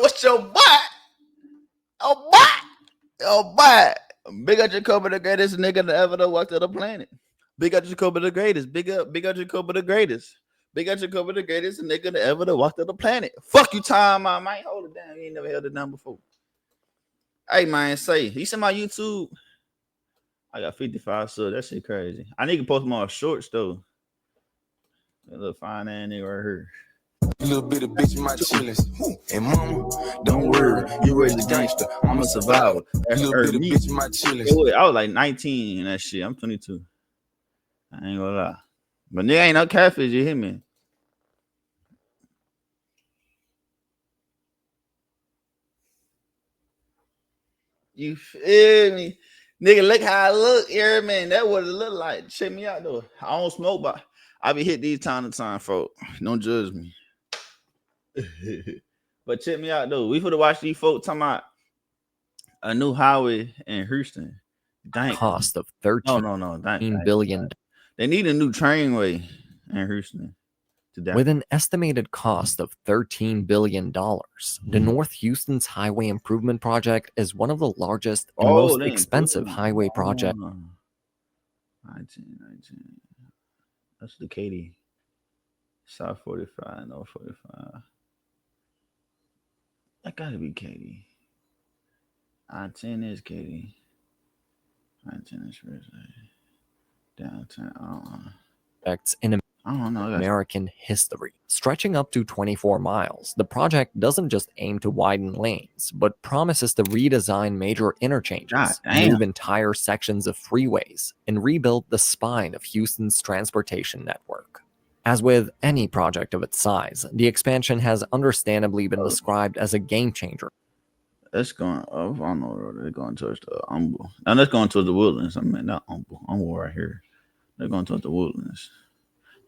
What's your butt? Oh, butt. Oh, butt. Big up Jacoby, the greatest nigga that ever to walk to the planet. Big up Jacoby, the greatest. Big up Jacoby, the greatest. Big up Jacoby, the greatest nigga that ever to walk to the planet. Fuck you, time, man. Hold it down. You ain't never held it down before. Hey, man, say, you see my YouTube? I got 55 subs. That shit crazy. I need to post more shorts, though. That little fine ass nigga right here. Little bit of bitch in my chillings. And mama, don't worry, you raised a gangster. I'm a survivor. Little bit of bitch in my chillings. I was like 19 in that shit. I'm 22. I ain't gonna lie. But nigga ain't no catfish, you hear me? You feel me? Nigga, look how I look here, man. That what it look like. Check me out, though. I don't smoke, but I be hit these time to time, folk. Don't judge me. But check me out, though. We finna watch these folks talking about a new highway in Houston. Cost of $13 billion. They need a new trainway in Houston. With an estimated cost of $13 billion, the North Houston's Highway Improvement Project is one of the largest and most expensive highway projects. 19. That's the Katy. South 45, North 45. That gotta be Katy. I-10 is Katy. I-10 is downtown. In I don't know. American history. Stretching up to 24 miles, the project doesn't just aim to widen lanes, but promises to redesign major interchanges, move entire sections of freeways, and rebuild the spine of Houston's transportation network. As with any project of its size, the expansion has understandably been described as a game changer. It's going, I don't know, they're going towards the Humble. Now that's going towards the Woodlands. I mean, not Humble right here. They're going towards the Woodlands.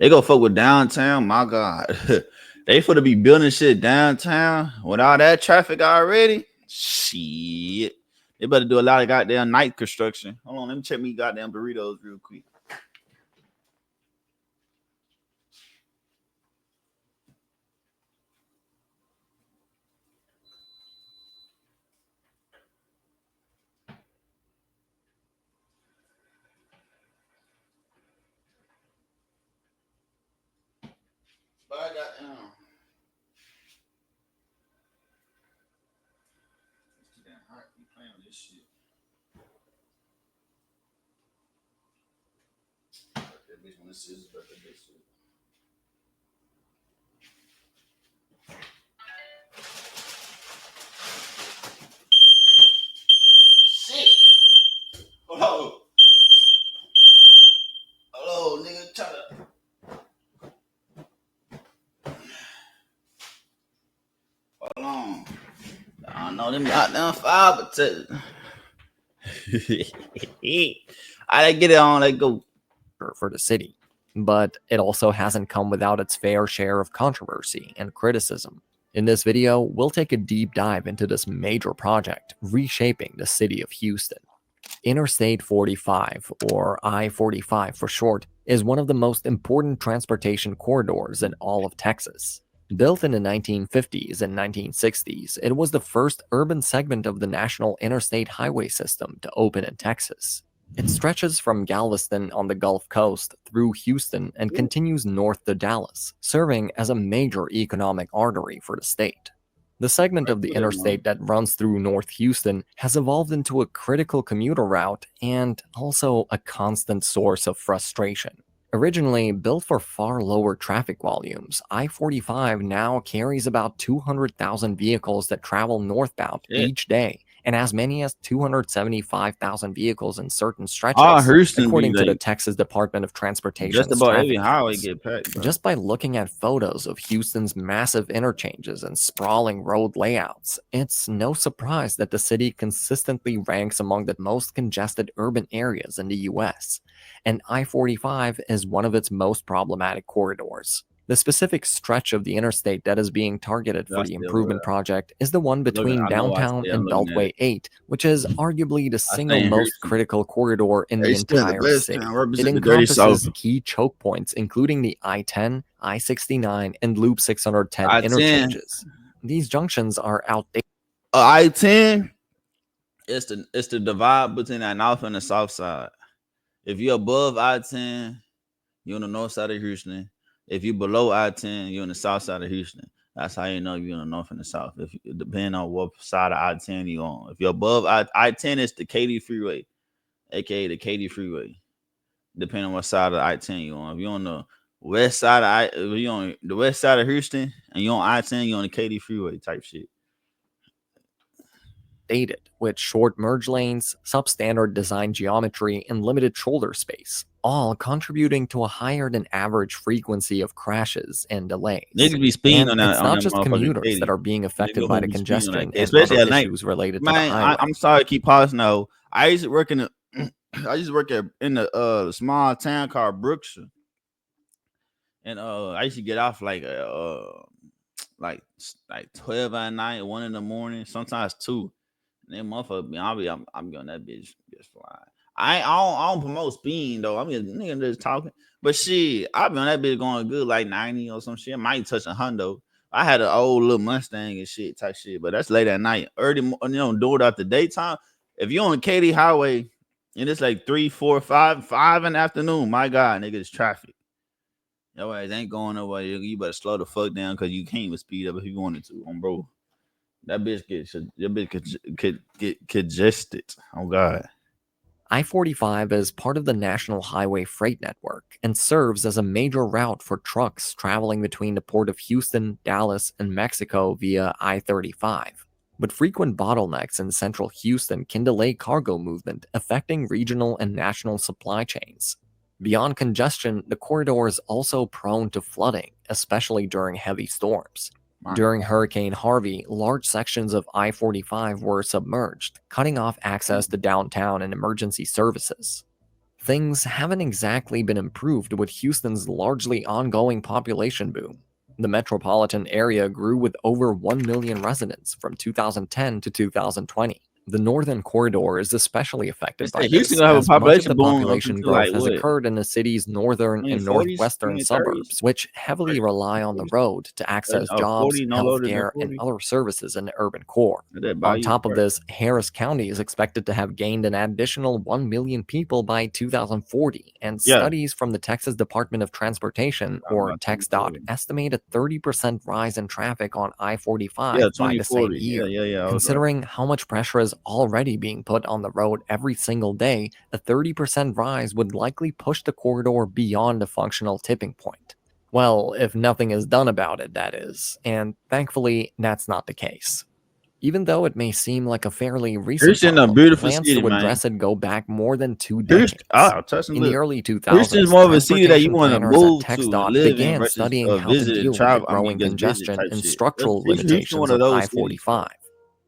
They go fuck with downtown. My God, they for to be building shit downtown with all that traffic already. Shit, they better do a lot of goddamn night construction. Hold on, let me check me goddamn burritos real quick. But I got it's too damn hot. You playing with this shit. That bitch when this is about that bitch shit. Shit. Hello, nigga. Try to. Hold on. I don't know them goddamn fire protectors. I get it on. They go for the city, but it also hasn't come without its fair share of controversy and criticism. In this video, we'll take a deep dive into this major project reshaping the city of Houston. Interstate 45, or I-45 for short, is one of the most important transportation corridors in all of Texas. Built in the 1950s and 1960s, it was the first urban segment of the national interstate highway system to open in Texas. It stretches from Galveston on the Gulf Coast through Houston and continues north to Dallas, serving as a major economic artery for the state. The segment of the interstate that runs through North Houston has evolved into a critical commuter route and also a constant source of frustration. Originally built for far lower traffic volumes, I-45 now carries about 200,000 vehicles that travel northbound each day, and as many as 275,000 vehicles in certain stretches, according to the Texas Department of Transportation. Just about every highway get packed. Just by looking at photos of Houston's massive interchanges and sprawling road layouts, it's no surprise that the city consistently ranks among the most congested urban areas in the U.S., and I-45 is one of its most problematic corridors. The specific stretch of the interstate that is being targeted for the improvement project is the one between downtown and Beltway 8, which is arguably the single most critical corridor in the entire city. It encompasses key choke points, including the I-10, I-69, and Loop 610 interchanges. these junctions are outdated. I-10, it's the divide between the north and the south side. If you're above I-10, you're on the north side of Houston. If you're below I-10, you're on the south side of Houston. That's how you know you're in the north and the south. If depending on what side of I-10 you're on. If you're above I-10, it's the Katy Freeway, aka the Katy Freeway. Depending on what side of I-10 you're on. If you're on the west side of if you're on the west side of Houston and you're on I-10, you're on the Katy Freeway type shit. Dated, with short merge lanes, substandard design geometry, and limited shoulder space, all contributing to a higher than average frequency of crashes and delays. Niggas be speeding And on that. it's on not that just motherfucking commuters Katy. that are being affected Niggas by the be speeding on that congestion Katy, and especially other at night. issues related to Man, the highway. I'm sorry to keep pausing though. I used to work in I used to work in the small town called Brookshire. And I used to get off like 12 at night, 1 in the morning, sometimes 2. And then motherfucker, I'm going that bitch just flying. I don't promote speeding though. I'm just nigga just talking. But shit, I be on that bitch going good like 90 or some shit. I might touch a hundo. I had an old little Mustang and shit type shit, but that's late at night. Early, do it out the daytime. If you're on Katy Highway and it's like 3, 4, 5 in the afternoon, my God, nigga, it's traffic. Your ass ain't going nowhere. You better slow the fuck down because you can't even speed up if you wanted to, bro. That bitch could get congested. Oh God. I-45 is part of the National Highway Freight Network and serves as a major route for trucks traveling between the port of Houston, Dallas, and Mexico via I-35. But frequent bottlenecks in central Houston can delay cargo movement, affecting regional and national supply chains. Beyond congestion, the corridor is also prone to flooding, especially during heavy storms. During Hurricane Harvey, large sections of I-45 were submerged, cutting off access to downtown and emergency services. Things haven't exactly been improved with Houston's largely ongoing population boom. The metropolitan area grew with over 1 million residents from 2010 to 2020. The northern corridor is especially affected by Houston this, gonna have a as much of population the boom up population until, growth like, has what? occurred in the city's northern and 2040s, northwestern 2030s? suburbs, which heavily rely on the road to access jobs, 40, no lower than healthcare, 40. and other services in the urban core. That buy On you top of part. this, Harris County is expected to have gained an additional 1 million people by 2040, and Yeah. studies from the Texas Department of Transportation, I'm or about TxDOT, 2040. estimate a 30% rise in traffic on I-45 Yeah, by the same 2040. year. Yeah. I was right. Considering how much pressure is already being put on the road every single day, a 30% rise would likely push the corridor beyond a functional tipping point. Well, if nothing is done about it, that is. And thankfully, that's not the case. Even though it may seem like a fairly recent Houston, a problem, beautiful plans city, to man. address it go back more than 2 Houston, decades. touching In the look. early 2000s, Houston's more of a city that you transportation want to planners move at to, TxDOT live in began versus studying how visit to and deal with travel. the growing Just visit congestion type and shit. structural Houston limitations one of of those I-45.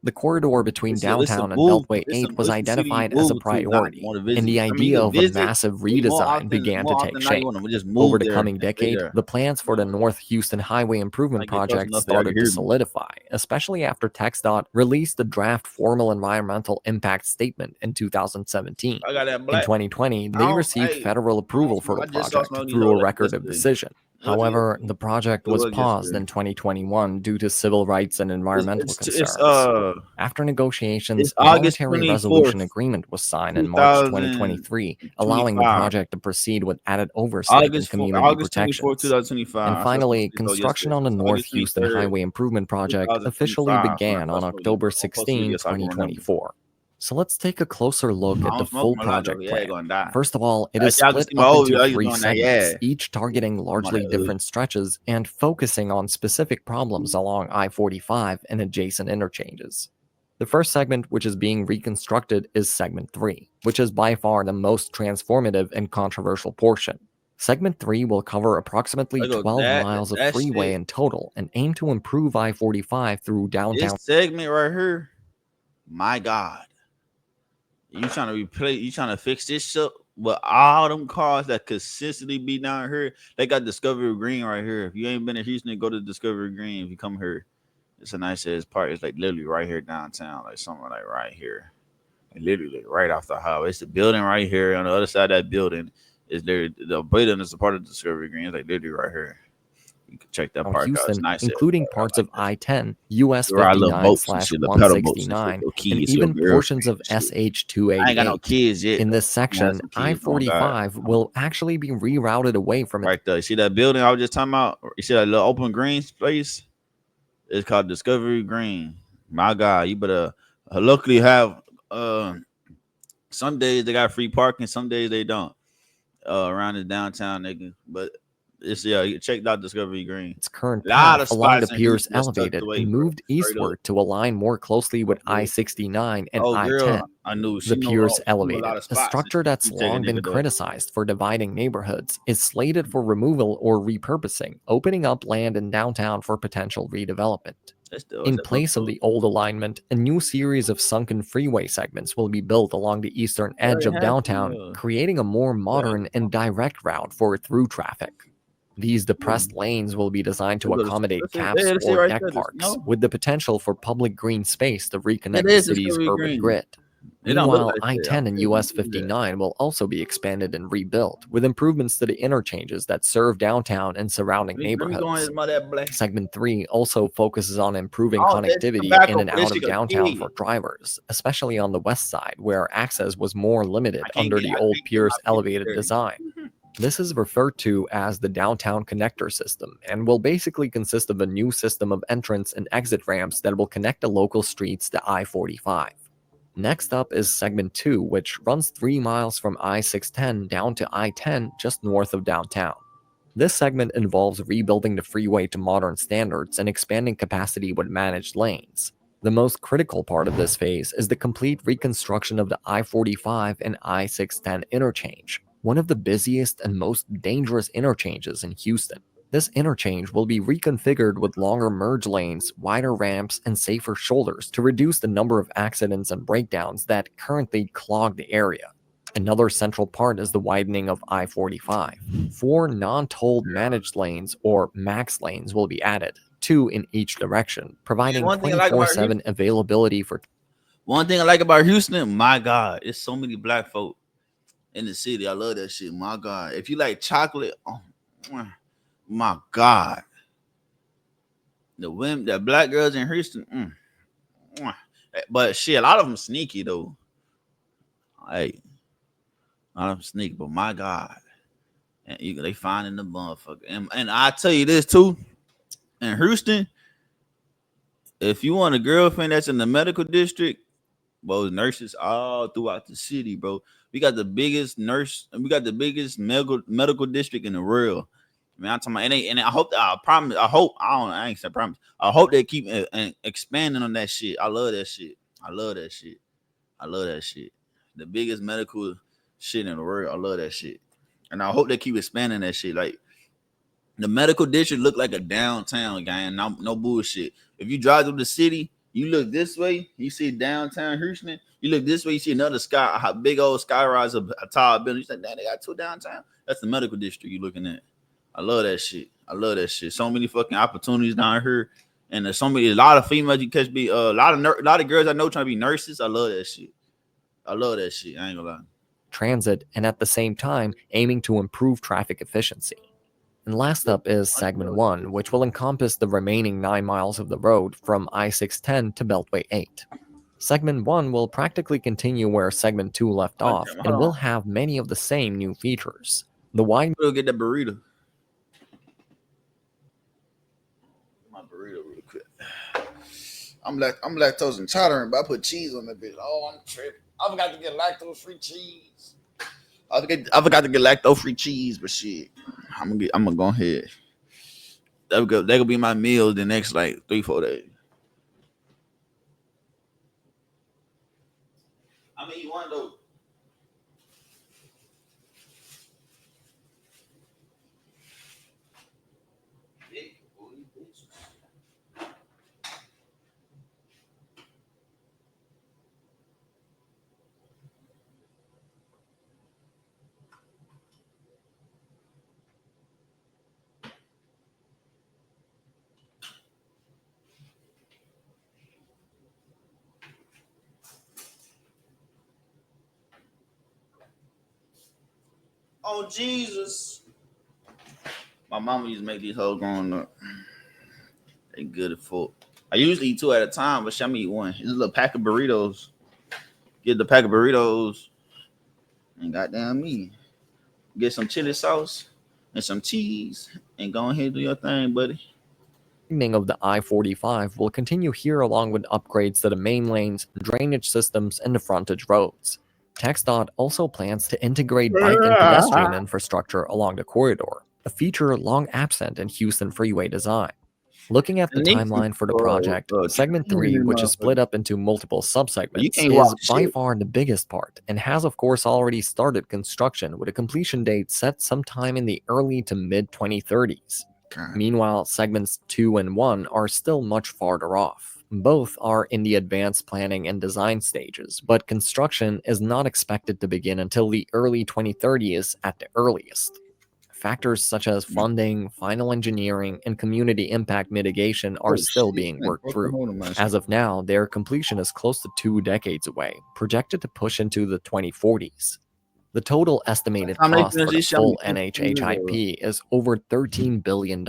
The corridor between downtown and move. Beltway It's 8 was a city you identified as a move to, not priority, want to visit. and the I mean, idea you of can a visit, massive but you redesign began to take now you shape. want to just move Over the there coming and stay decade, there. the plans for the North Houston Highway Improvement Like, get close Project enough that y'all can started to hear me. solidify, especially after TxDOT released the draft Formal Environmental Impact Statement in 2017. I got that In black. 2020, they don't- recieved hey, federal approval for I the just saw project somebody through a like record of yesterday. decision. Was it However, yesterday? the project It was was paused yesterday. in 2021 due to civil rights and environmental It's concerns. After negotiations, it's a August voluntary 24th, resolution agreement was signed in March 2023, allowing the 2025. project to proceed with added oversight and community August 24th, protections. 2025. And I saw finally, somebody told construction yesterday. on the It's North August Houston 23rd, Highway Improvement Project officially 2025. began on That's what October I'm supposed to 16, get so I can remember. 2024. So let's take a closer look I at the don't smoke full my lot, though. project Yeah, plan. gonna die. First of all, it As is y'all can split see my up old into video, I 3 used to do that, segments, yeah. each targeting largely that, different stretches and focusing on specific problems along I-45 and adjacent interchanges. The first segment, which is being reconstructed, is Segment 3, which is by far the most transformative and controversial portion. Segment 3 will cover approximately I go, 12 that miles of that freeway shit, in total and aim to improve I-45 through downtown. this segment right here, my God. You trying to replace, you trying to fix this shit with all them cars that consistently be down here. They got Discovery Green right here. If you ain't been to Houston, go to Discovery Green. If you come here, it's a nice ass park. It's like literally right here downtown, like somewhere like right here. And literally right off the highway. It's the building right here. On the other side of that building is there. The building is a part of Discovery Green. It's like literally right here. You can check that Now, park out. It's Houston, nice. including parts of I-10, US There are little 59 boats and slash shit, little pedal boats and shit, 169, little and kids, even little portions of girlfriends and shit. SH I ain't got no 288. kids yet. In this I'm gonna have section, some kids, oh God. I-45 will actually be rerouted away from its Right there. See that building I was just talking about? You see that little open green space? It's called Discovery Green. My God, you better luckily have some days they got free parking, some days they don't. Around the downtown, nigga. But it's you check out Discovery Green. current A lot path of along the spots in piers Houston that's tucked elevated away, and bro. moved Straight up. eastward to align more closely with Oh, girl. I-69 and Oh, I-10. girl, I knew she The know piers a lot elevated, of a spots. structure that's You take a long been nigga there. criticized for dividing neighborhoods, is slated for removal or repurposing, opening up land in downtown for potential redevelopment. In place of the old alignment, a new series of sunken freeway segments will be built along the eastern edge of downtown, creating a more modern and direct route for through traffic. These depressed lanes will be designed to accommodate caps or deck parks, with the potential for public green space to reconnect the city's urban grid. Meanwhile, I-10 and US 59 will also be expanded and rebuilt, with improvements to the interchanges that serve downtown and surrounding neighborhoods. Segment 3 also focuses on improving connectivity in and out of downtown for drivers, especially on the west side, where access was more limited under the old Pierce elevated design. This is referred to as the Downtown Connector System and will basically consist of a new system of entrance and exit ramps that will connect the local streets to I-45. Next up is Segment 2, which runs 3 miles from I-610 down to I-10 just north of downtown. This segment involves rebuilding the freeway to modern standards and expanding capacity with managed lanes. The most critical part of this phase is the complete reconstruction of the I-45 and I-610 interchange, one of the busiest and most dangerous interchanges in Houston. This interchange will be reconfigured with longer merge lanes, wider ramps, and safer shoulders to reduce the number of accidents and breakdowns that currently clog the area. Another central part is the widening of I-45. 4 non-tolled managed lanes, or MAX lanes, will be added, 2 in each direction, providing 24/7 availability for. One thing I like about Houston, my God, it's so many black folk in the city. I love that shit. My God, if you like chocolate, oh my God, the women, the black girls in Houston, but shit, a lot of them sneaky though. Hey, a lot of them sneaky, but my God, and they finding the motherfucker. And I tell you this too, in Houston, if you want a girlfriend that's in the medical district, bro, nurses all throughout the city, bro. We got the biggest medical district in the world. I mean, I'm talking about, and I hope, I ain't said promise. I hope they keep expanding on that shit. I love that shit. I love that shit. I love that shit. The biggest medical shit in the world. I love that shit. And I hope they keep expanding that shit. Like, the medical district look like a downtown, guy. No bullshit. If you drive through the city, you look this way, you see downtown Houston. You look this way, you see another big old skyrise of a tall building. You say, damn, they got 2 downtown. That's the medical district you're looking at. I love that shit. I love that shit. So many fucking opportunities down here, and there's a lot of females you catch. A lot of girls I know trying to be nurses. I love that shit. I love that shit. I ain't gonna lie. Transit, and at the same time aiming to improve traffic efficiency. And last up is Segment 1, which will encompass the remaining 9 miles of the road from I-610 to Beltway 8. Segment 1 will practically continue where Segment 2 left off and will have many of the same new features. The wide. We'll get that burrito. My burrito real quick. I'm lactose intolerant, but I put cheese on that bitch. Oh, I'm tripping. I forgot to get lactose-free cheese. I forgot to get lactose-free cheese, but shit, I'm gonna go ahead. That'll be my meal the next like 3-4 days. I'm gonna eat one though. Oh Jesus. My mama used to make these hoes growing up. They good as fuck. I usually eat 2 at a time, but I'm eat one. It's a little pack of burritos. Get the pack of burritos and goddamn me. Get some chili sauce and some cheese and go ahead and do your thing, buddy. Widening of the I-45 will continue here along with upgrades to the main lanes, drainage systems, and the frontage roads. TxDOT also plans to integrate bike and pedestrian infrastructure along the corridor, a feature long absent in Houston freeway design. Looking at the timeline for the project, Segment 3, which is split up into multiple subsegments, is by far the biggest part and has of course already started construction with a completion date set sometime in the early to mid-2030s. Meanwhile, segments 2 and 1 are still much farther off. Both are in the advanced planning and design stages, but construction is not expected to begin until the early 2030s at the earliest. Factors such as funding, final engineering, and community impact mitigation are still being worked through. As of now, their completion is close to 2 decades away, projected to push into the 2040s. The total estimated cost for the full NHHIP is over $13 billion,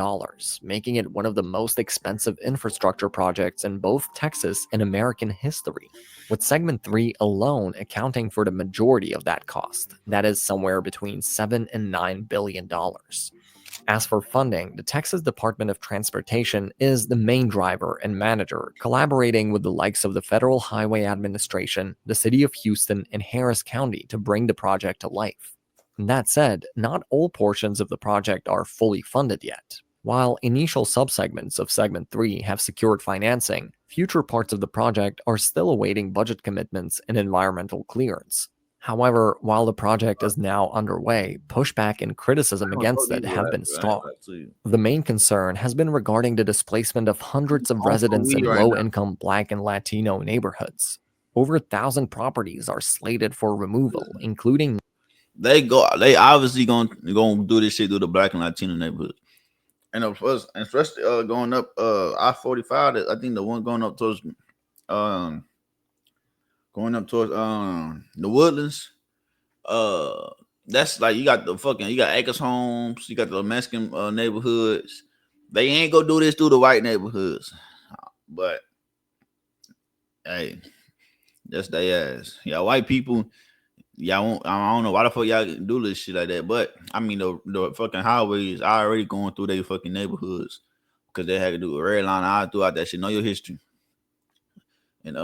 making it one of the most expensive infrastructure projects in both Texas and American history, with Segment 3 alone accounting for the majority of that cost, that is somewhere between $7 and $9 billion. As for funding, the Texas Department of Transportation is the main driver and manager, collaborating with the likes of the Federal Highway Administration, the City of Houston, and Harris County to bring the project to life. That said, not all portions of the project are fully funded yet. While initial subsegments of Segment 3 have secured financing, future parts of the project are still awaiting budget commitments and environmental clearance. However, while the project is now underway, pushback and criticism against it have been strong. The main concern has been regarding the displacement of hundreds of residents in low-income Black and Latino neighborhoods. Over 1,000 properties are slated for removal, including... They obviously gonna do this shit through the Black and Latino neighborhood. And especially going up I-45, I think the one going up towards the Woodlands, that's like you got Acres Homes, you got the Mexican neighborhoods. They ain't gonna do this through the white neighborhoods, but hey, that's their ass. Yeah, white people, y'all won't. I don't know why the fuck y'all do this shit like that, but I mean the fucking highways are already going through their fucking neighborhoods because they had to do a red line all throughout that shit. Know your history. And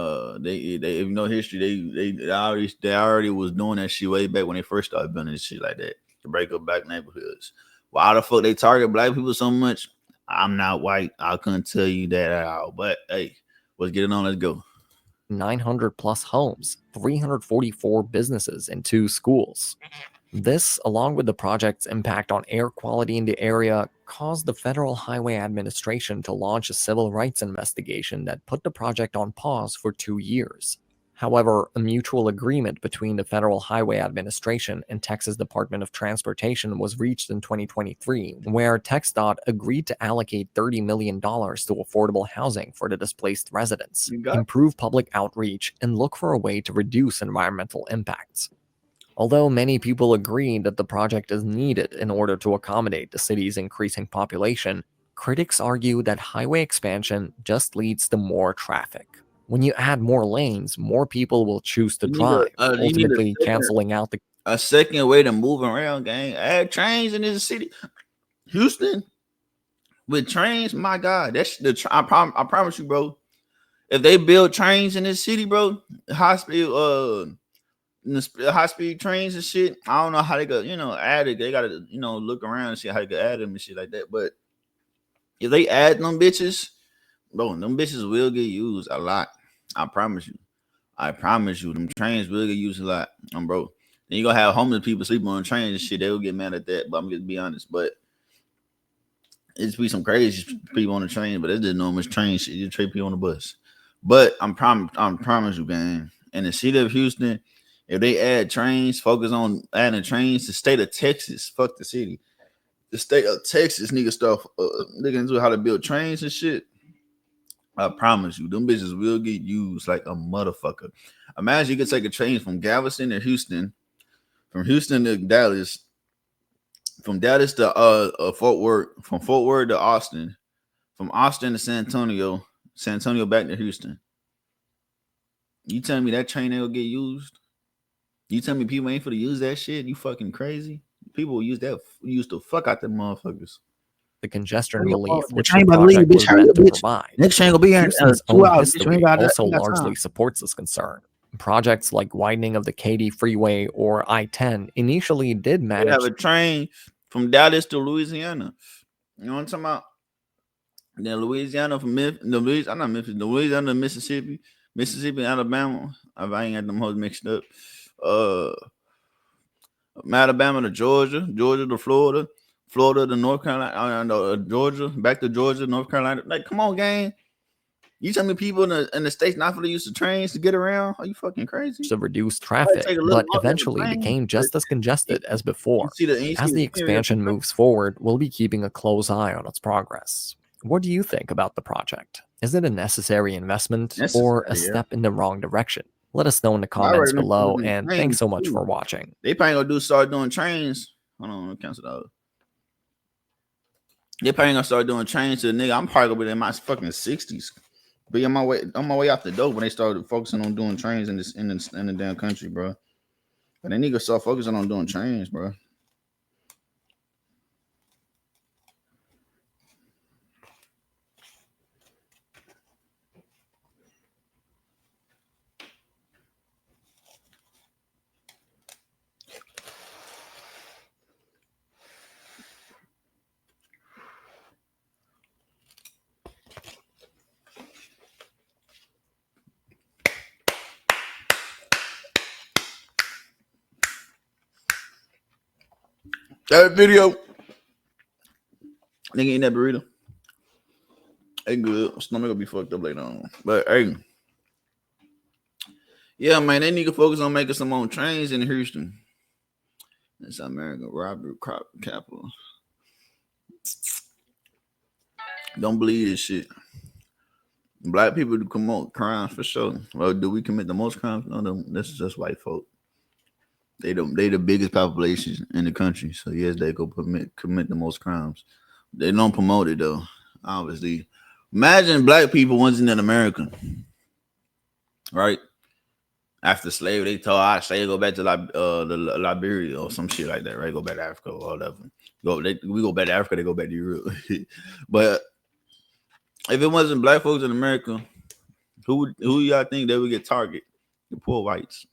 they if you know history, they already was doing that shit way back when they first started building shit like that to break up black neighborhoods. Why the fuck they target black people so much? I'm not white. I couldn't tell you that at all. But hey, let's get it on. Let's go. 900 plus homes, 344 businesses, and 2 schools. This, along with the project's impact on air quality in the area, caused the Federal Highway Administration to launch a civil rights investigation that put the project on pause for 2 years. However, a mutual agreement between the Federal Highway Administration and Texas Department of Transportation was reached in 2023, where TxDOT agreed to allocate $30 million to affordable housing for the displaced residents, improve public outreach, and look for a way to reduce environmental impacts. Although many people agree that the project is needed in order to accommodate the city's increasing population, critics argue that highway expansion just leads to more traffic. When you add more lanes, more people will choose to drive, ultimately canceling out a second way to move around, gang. Add trains in this city. Houston, with trains, my God, that's I promise you, bro. If they build trains in this city, bro, high speed trains and shit, I don't know how they go, add it. They gotta, look around and see how they can add them and shit like that. But if they add them bitches, bro, them bitches will get used a lot. I promise you. Them trains will get used a lot, bro. Then you gonna have homeless people sleeping on trains and shit. They will get mad at that. But I'm gonna be honest. But it's be some crazy people on the train, but it's just normal train shit. You trade people on the bus. But I promise you, man. In the city of Houston, if they add trains, focus on adding trains to the state of Texas. Fuck the city. The state of Texas, nigga, stuff looking into how to build trains and shit. I promise you, them bitches will get used like a motherfucker. Imagine you could take a train from Galveston to Houston, from Houston to Dallas, from Dallas to Fort Worth, from Fort Worth to Austin, from Austin to San Antonio back to Houston. You tell me that train ain't gonna get used? You tell me people ain't for to use that shit? You fucking crazy? People use the fuck out them motherfuckers. The congestion Hurry up, relief the which train the about to leave, project bitch. was Hurry meant up, to bitch. provide. Next train gonna be here in Houston's 2 own hours. Bitch, you history ain't got also got largely time. supports this concern. Projects like widening of the Katy Freeway or I-10 initially did They manage have a train from Dallas to Louisiana. You know what I'm talking about? Then Louisiana from Louisiana to Mississippi, Mississippi, Alabama. I ain't got them hoes mixed up. Alabama to Georgia, Georgia to Florida, Florida to North Carolina, Georgia, back to Georgia, North Carolina. Like, come on, gang. You tell me people in the states not for the use of trains to get around? Are you fucking crazy? to reduce traffic, take a little but longer than eventually train, became just as congested as You before. see the As the expansion moves forward, we'll be keeping a close eye on its progress. What do you think about the project? Is it a necessary investment or a Necessary, yeah. step in the wrong direction? Let us know in the I already comments know below, people and do thanks so trains, much too. for watching. They probably gonna start doing trains. Hold on, let me cancel that. They probably gonna start doing trains to the nigga. I'm probably gonna be in my fucking 60s. Be on my way out the door when they started focusing on doing trains in the damn country, bro. But they need to start focusing on doing trains, bro. That video, nigga eating that burrito. Ain't good. Stomach gonna be fucked up later on. But hey, yeah, man, they need to focus on making some more trains in Houston. It's American robbery capital. Don't believe this shit. Black people do commit crimes for sure. Well, do we commit the most crimes? No, this is just white folk. They the biggest population in the country, so yes, they go commit the most crimes. They don't promote it though. Obviously, imagine black people wasn't in America, right? After slavery, they told us say go back to Liberia or some shit like that, right? Go back to Africa or whatever. We go back to Africa, they go back to Europe. But if it wasn't black folks in America, who y'all think they would get targeted? The poor whites.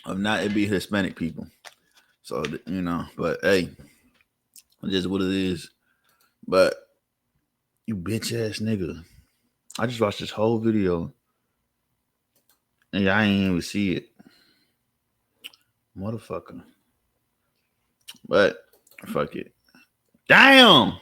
If not, it'd be Hispanic people. So you know, but hey, it's just what it is. But you bitch ass nigga. I just watched this whole video and I ain't even see it. Motherfucker. But fuck it. Damn.